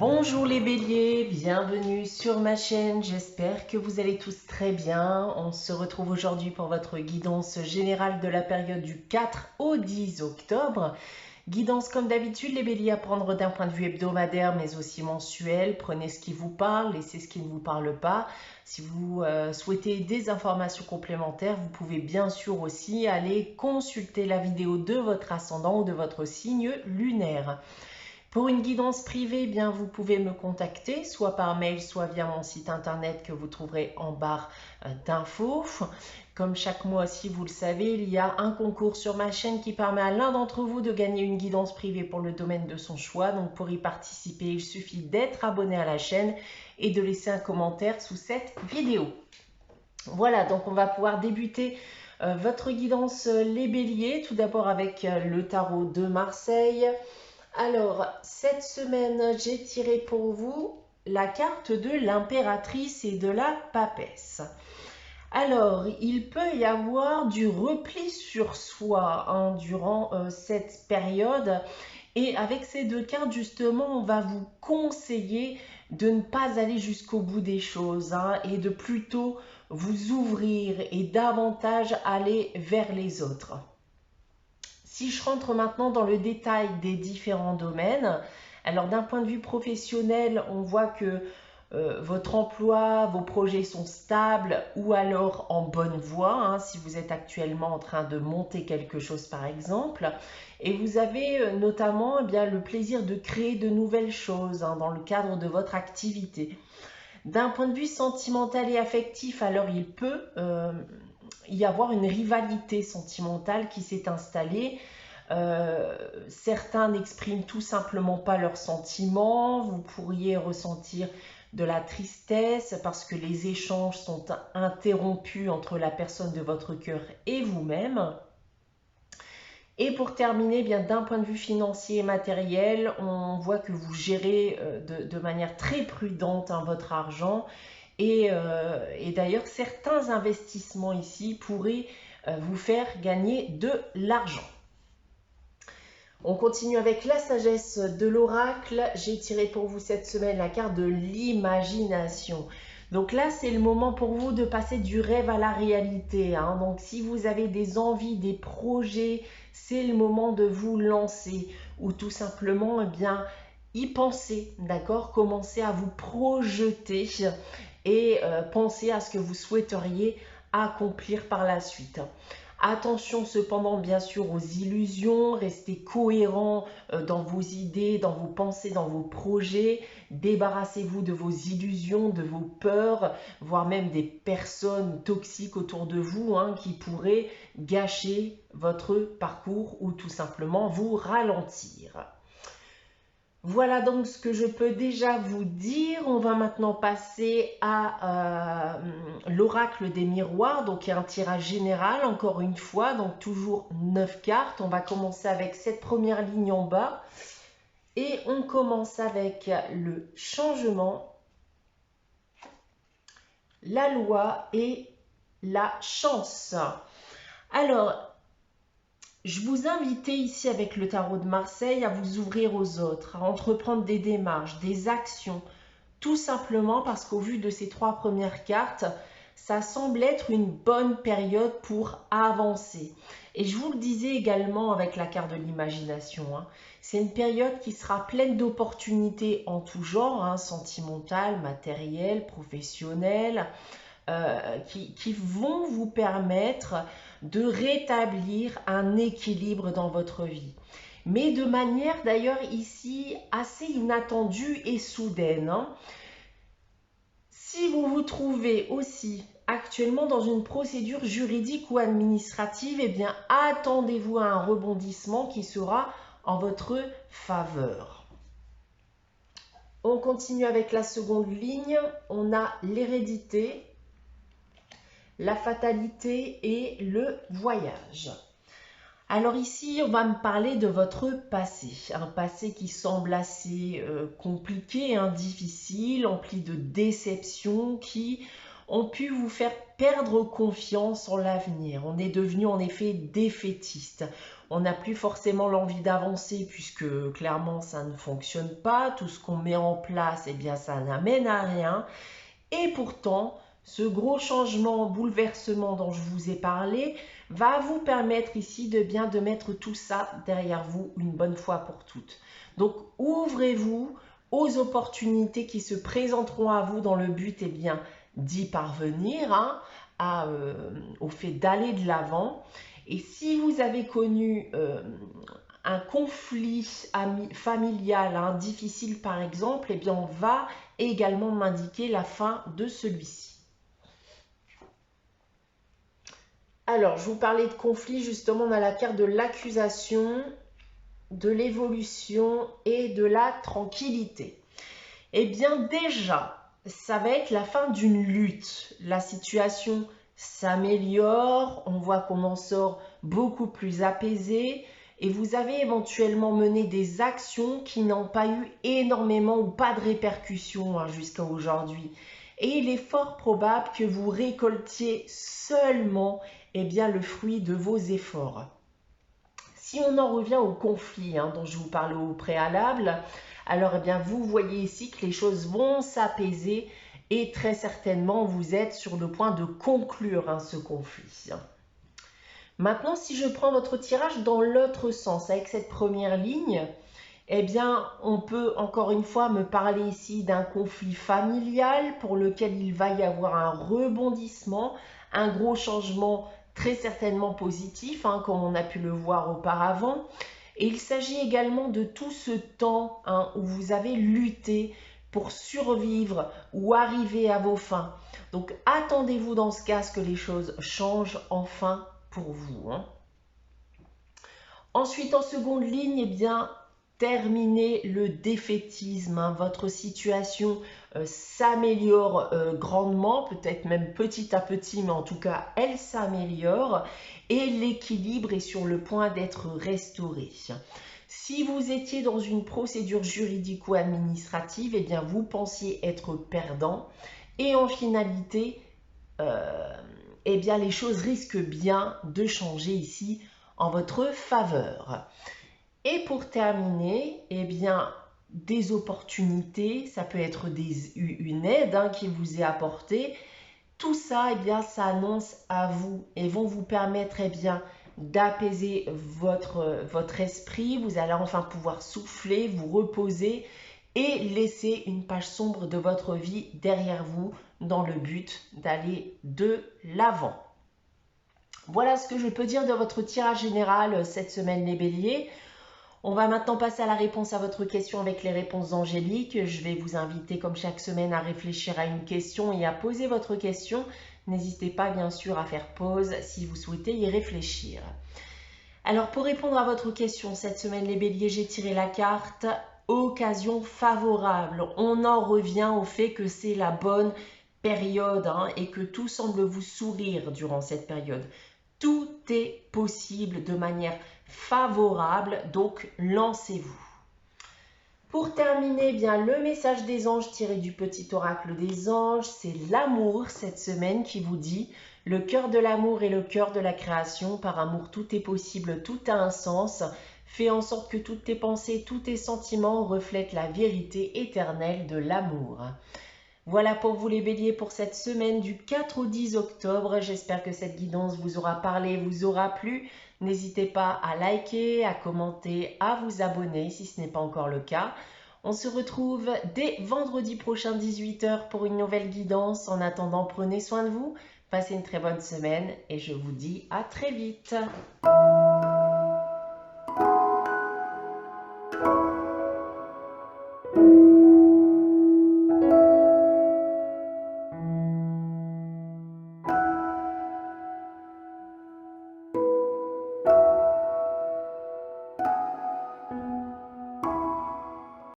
Bonjour les béliers, bienvenue sur ma chaîne, j'espère que vous allez tous très bien. On se retrouve aujourd'hui pour votre guidance générale de la période du 4 au 10 octobre. Guidance comme d'habitude les béliers à prendre d'un point de vue hebdomadaire mais aussi mensuel. Prenez ce qui vous parle, laissez ce qui ne vous parle pas. Si vous souhaitez des informations complémentaires, vous pouvez bien sûr aussi aller consulter la vidéo de votre ascendant ou de votre signe lunaire. Pour une guidance privée, eh bien, vous pouvez me contacter, soit par mail, soit via mon site internet que vous trouverez en barre d'infos. Comme chaque mois, si vous le savez, il y a un concours sur ma chaîne qui permet à l'un d'entre vous de gagner une guidance privée pour le domaine de son choix. Donc pour y participer, il suffit d'être abonné à la chaîne et de laisser un commentaire sous cette vidéo. Voilà, donc on va pouvoir débuter votre guidance les béliers, tout d'abord avec le tarot de Marseille. Alors, cette semaine, j'ai tiré pour vous la carte de l'impératrice et de la papesse. Alors, il peut y avoir du repli sur soi durant cette période. Et avec ces deux cartes, justement, on va vous conseiller de ne pas aller jusqu'au bout des choses et de plutôt vous ouvrir et davantage aller vers les autres. Si je rentre maintenant dans le détail des différents domaines, alors d'un point de vue professionnel, on voit que votre emploi, vos projets sont stables ou alors en bonne voie, si vous êtes actuellement en train de monter quelque chose par exemple. Et vous avez notamment le plaisir de créer de nouvelles choses dans le cadre de votre activité. D'un point de vue sentimental et affectif, alors il peut y avoir une rivalité sentimentale qui s'est installée. Certains n'expriment tout simplement pas leurs sentiments. Vous pourriez ressentir de la tristesse parce que les échanges sont interrompus entre la personne de votre cœur et vous-même. Et pour terminer, d'un point de vue financier et matériel, on voit que vous gérez de manière très prudente votre argent. Et d'ailleurs, certains investissements ici pourraient vous faire gagner de l'argent. On continue avec la sagesse de l'oracle. J'ai tiré pour vous cette semaine la carte de l'imagination. Donc là, c'est le moment pour vous de passer du rêve à la réalité. Donc si vous avez des envies, des projets, c'est le moment de vous lancer. Ou tout simplement, y penser, d'accord? Commencez à vous projeter et penser à ce que vous souhaiteriez accomplir par la suite. Attention cependant bien sûr aux illusions, restez cohérent dans vos idées, dans vos pensées, dans vos projets. Débarrassez-vous de vos illusions, de vos peurs, voire même des personnes toxiques autour de vous qui pourraient gâcher votre parcours ou tout simplement vous ralentir. Voilà donc ce que je peux déjà vous dire. On va maintenant passer à l'oracle des miroirs, donc il y a un tirage général encore une fois, donc toujours 9 cartes. On va commencer avec cette première ligne en bas et on commence avec le changement, la loi et la chance. Alors, je vous invite ici avec le tarot de Marseille à vous ouvrir aux autres, à entreprendre des démarches, des actions, tout simplement parce qu'au vu de ces 3 premières cartes, ça semble être une bonne période pour avancer. Et je vous le disais également avec la carte de l'imagination, c'est une période qui sera pleine d'opportunités en tout genre, sentimentales, matérielles, professionnelles, qui vont vous permettre de rétablir un équilibre dans votre vie. Mais de manière d'ailleurs ici assez inattendue et soudaine. Si vous vous trouvez aussi actuellement dans une procédure juridique ou administrative, attendez-vous à un rebondissement qui sera en votre faveur. On continue avec la seconde ligne. On a l'hérédité, la fatalité et le voyage. Alors ici, on va me parler de votre passé. Un passé qui semble assez compliqué, difficile, empli de déceptions, qui ont pu vous faire perdre confiance en l'avenir. On est devenu en effet défaitiste. On n'a plus forcément l'envie d'avancer puisque clairement ça ne fonctionne pas. Tout ce qu'on met en place, eh bien ça n'amène à rien. Et pourtant, ce gros changement, bouleversement dont je vous ai parlé, va vous permettre ici de mettre tout ça derrière vous une bonne fois pour toutes. Donc ouvrez-vous aux opportunités qui se présenteront à vous dans le but d'y parvenir, au fait d'aller de l'avant. Et si vous avez connu un conflit familial difficile par exemple, on va également m'indiquer la fin de celui-ci. Alors, je vous parlais de conflit, justement, on a la carte de l'accusation, de l'évolution et de la tranquillité. Déjà, ça va être la fin d'une lutte. La situation s'améliore, on voit qu'on en sort beaucoup plus apaisé et vous avez éventuellement mené des actions qui n'ont pas eu énormément ou pas de répercussions jusqu'à aujourd'hui. Et il est fort probable que vous récoltiez seulement le fruit de vos efforts. Si on en revient au conflit dont je vous parlais au préalable, alors vous voyez ici que les choses vont s'apaiser et très certainement vous êtes sur le point de conclure ce conflit. Maintenant, si je prends votre tirage dans l'autre sens, avec cette première ligne, on peut encore une fois me parler ici d'un conflit familial pour lequel il va y avoir un rebondissement, un gros changement très certainement positif, comme on a pu le voir auparavant. Et il s'agit également de tout ce temps où vous avez lutté pour survivre ou arriver à vos fins. Donc attendez-vous dans ce cas à ce que les choses changent enfin pour vous. Ensuite, en seconde ligne, terminez le défaitisme. Votre situation s'améliore grandement, peut-être même petit à petit, mais en tout cas, elle s'améliore et l'équilibre est sur le point d'être restauré. Si vous étiez dans une procédure juridique ou administrative, vous pensiez être perdant et en finalité, les choses risquent bien de changer ici en votre faveur. Et pour terminer, des opportunités, ça peut être une aide qui vous est apportée. Tout ça, ça annonce à vous et vont vous permettre d'apaiser votre esprit. Vous allez enfin pouvoir souffler, vous reposer et laisser une page sombre de votre vie derrière vous dans le but d'aller de l'avant. Voilà ce que je peux dire de votre tirage général cette semaine les béliers. On va maintenant passer à la réponse à votre question avec les réponses angéliques. Je vais vous inviter comme chaque semaine à réfléchir à une question et à poser votre question. N'hésitez pas bien sûr à faire pause si vous souhaitez y réfléchir. Alors pour répondre à votre question cette semaine les béliers, j'ai tiré la carte occasion favorable. On en revient au fait que c'est la bonne période et que tout semble vous sourire durant cette période. Tout est possible de manière favorable, donc lancez-vous. Pour terminer, le message des anges tiré du petit oracle des anges, c'est l'amour cette semaine qui vous dit « Le cœur de l'amour est le cœur de la création, par amour tout est possible, tout a un sens. Fais en sorte que toutes tes pensées, tous tes sentiments reflètent la vérité éternelle de l'amour. » Voilà pour vous les béliers pour cette semaine du 4 au 10 octobre. J'espère que cette guidance vous aura parlé, vous aura plu. N'hésitez pas à liker, à commenter, à vous abonner si ce n'est pas encore le cas. On se retrouve dès vendredi prochain 18 h pour une nouvelle guidance. En attendant, prenez soin de vous, passez une très bonne semaine et je vous dis à très vite.